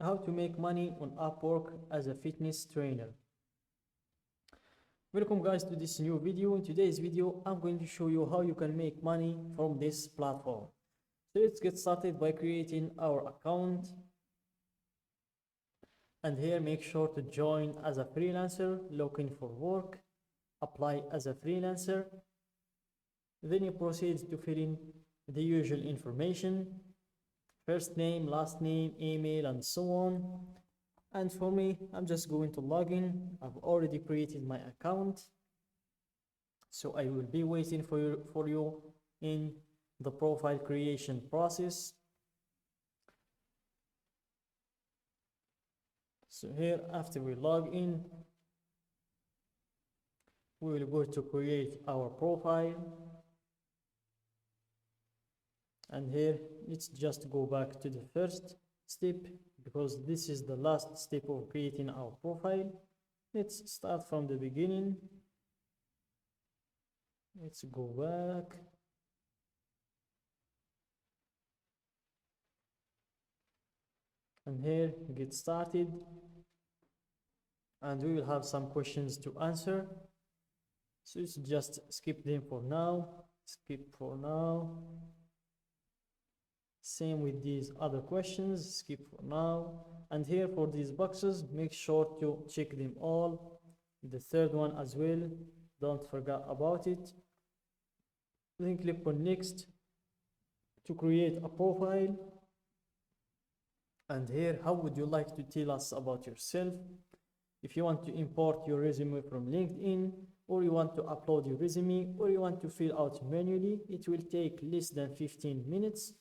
How to make money on Upwork as a fitness trainer. Welcome guys to this new video. In today's video I'm going to show you how you can make money from this platform. So let's get started by creating our account, and here make sure to join as a freelancer looking for work, apply as a freelancer, then you proceed to fill in the usual information, first name, last name, email, and so on. And for me, I'm just going to log in. I've already created my account, so I will be waiting for you in the profile creation process. So here, after we log in, we will go to create our profile, and here let's just go back to the first step because this is the last step of creating our profile. Let's start from the beginning. Let's go back. And here get started, and we will have some questions to answer, so let's just skip them for now. Skip for now. Same with these other questions, skip for now. And here for these boxes, make sure to check them all. The third one as well, don't forget about it. Then click on next to create a profile. And here, how would you like to tell us about yourself? If you want to import your resume from LinkedIn, or you want to upload your resume, or you want to fill out manually, it will take less than 15 minutes.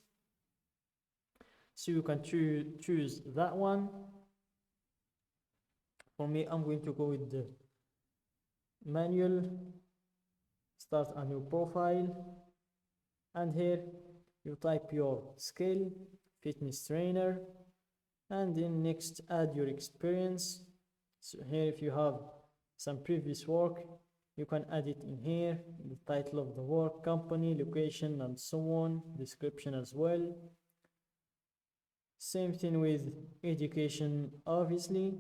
So you can choose that one. For me, I'm going to go with the manual. Start a new profile, and here you type your skill, fitness trainer, and then next add your experience. So here, if you have some previous work, you can add it in here, the title of the work, company, location, and so on, description as well. Same thing with education, obviously.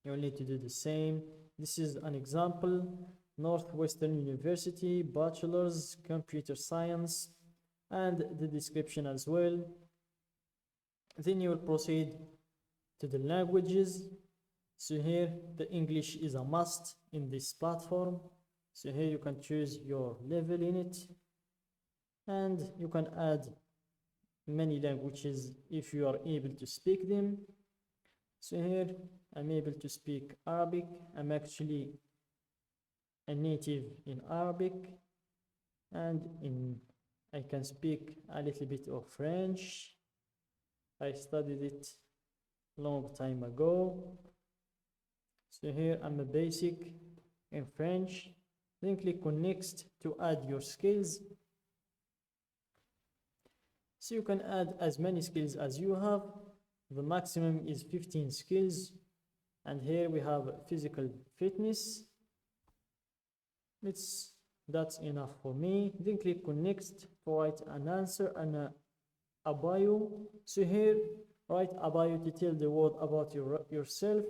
You'll need to do the same. This is an example, Northwestern University, bachelor's, computer science, and the description as well. Then you will proceed to the languages. So here, the English is a must in this platform. So here you can choose your level in it, and you can add many languages if you are able to speak them. So here I'm able to speak Arabic. I'm actually a native in Arabic, and I can speak a little bit of French. I studied it long time ago. So here I'm a basic in French. Then click on next to add your skills. So you can add as many skills as you have. The maximum is 15 skills. And here we have physical fitness. That's enough for me. Then click on next to write an answer and a bio. So here, write a bio to tell the world about yourself.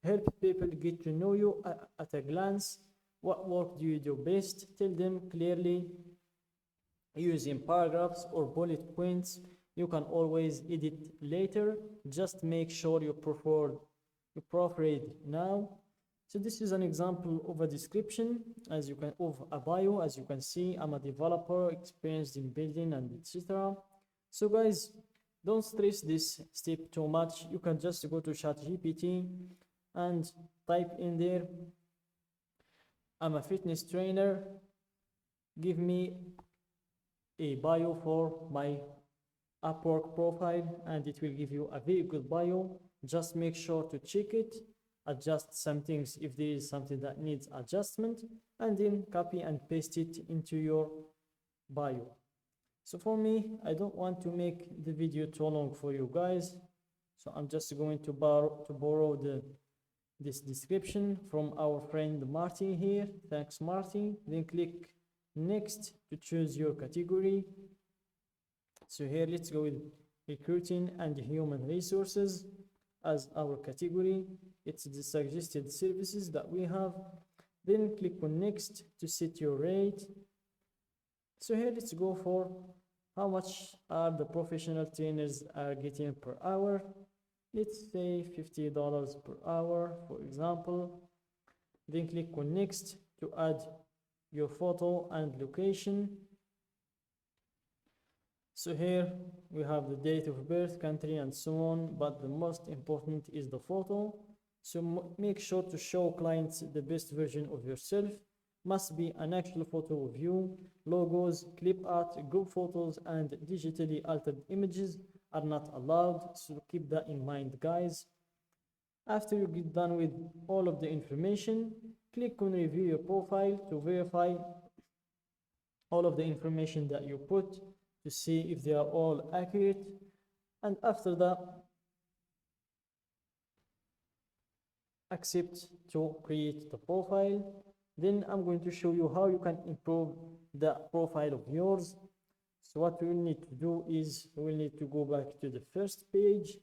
Help people get to know you at a glance. What work do you do best? Tell them clearly, using paragraphs or bullet points. You can always edit later. Just make sure you proofread now. So this is an example of a description of a bio. As you can see, I'm a developer experienced in building and etc. So guys, don't stress this step too much. You can just go to ChatGPT and type in there, I'm a fitness trainer, give me a bio for my Upwork profile, and it will give you a very good bio. Just make sure to check it, adjust some things if there is something that needs adjustment, and then copy and paste it into your bio. So for me, I don't want to make the video too long for you guys, so I'm just going to borrow this description from our friend Marty here. Thanks, Marty. Then click next to choose your category. So here let's go with recruiting and human resources as our category. It's the suggested services that we have. Then click on next to set your rate. So here let's go for how much are the professional trainers are getting per hour. Let's say $50 per hour, for example. Then click on next to add your photo and location. So here we have the date of birth, country, and so on, but the most important is the photo. So make sure to show clients the best version of yourself. Must be an actual photo of you. Logos, clip art, group photos, and digitally altered images are not allowed, so keep that in mind, guys. After you get done with all of the information, click on review your profile to verify all of the information that you put to see if they are all accurate. And after that, accept to create the profile. Then I'm going to show you how you can improve the profile of yours. So what we will need to do is we will need to go back to the first page.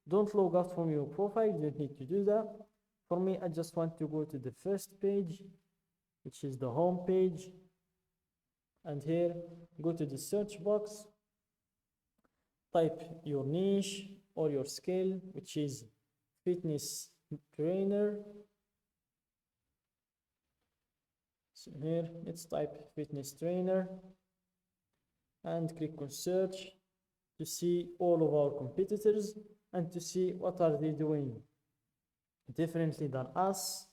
Don't log out from your profile, you don't need to do that. For me, I just want to go to the first page, which is the home page. And here, go to the search box, type your niche or your skill, which is fitness trainer. So here, let's type fitness trainer and click on search to see all of our competitors and to see what are they doing differently than us,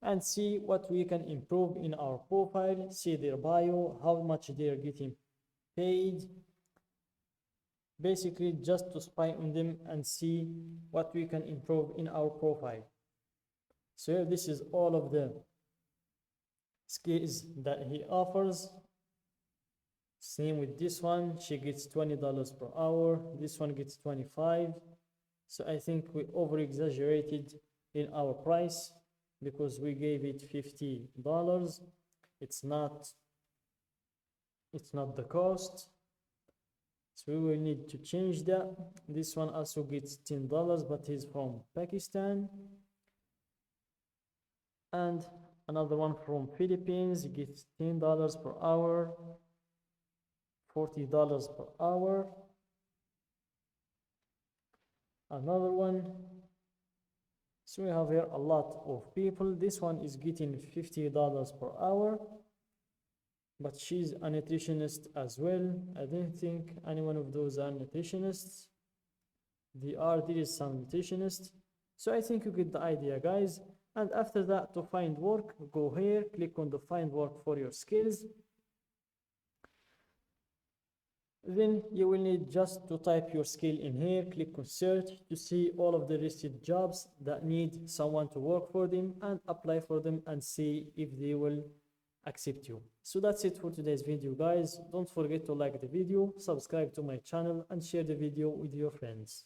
and see what we can improve in our profile, see their bio, how much they are getting paid, basically just to spy on them and see what we can improve in our profile. So this is all of the skills that he offers. Same with this one, she gets $20 per hour, this one gets 25. So I think we over exaggerated in our price because we gave it $50. It's not the cost. So we will need to change that. This one also gets $10, but he's from Pakistan. And another one from Philippines, he gets $10 per hour, $40 per hour. Another one. So we have here a lot of people. This one is getting $50 per hour, but she's a nutritionist as well. I don't think any one of those are nutritionists. There is some nutritionists. So I think you get the idea, guys. And after that, to find work, go here, click on the find work for your skills. Then you will need just to type your skill in here, click on search to see all of the listed jobs that need someone to work for them, and apply for them and see if they will accept you. So that's it for today's video, guys. Don't forget to like the video, subscribe to my channel, and share the video with your friends.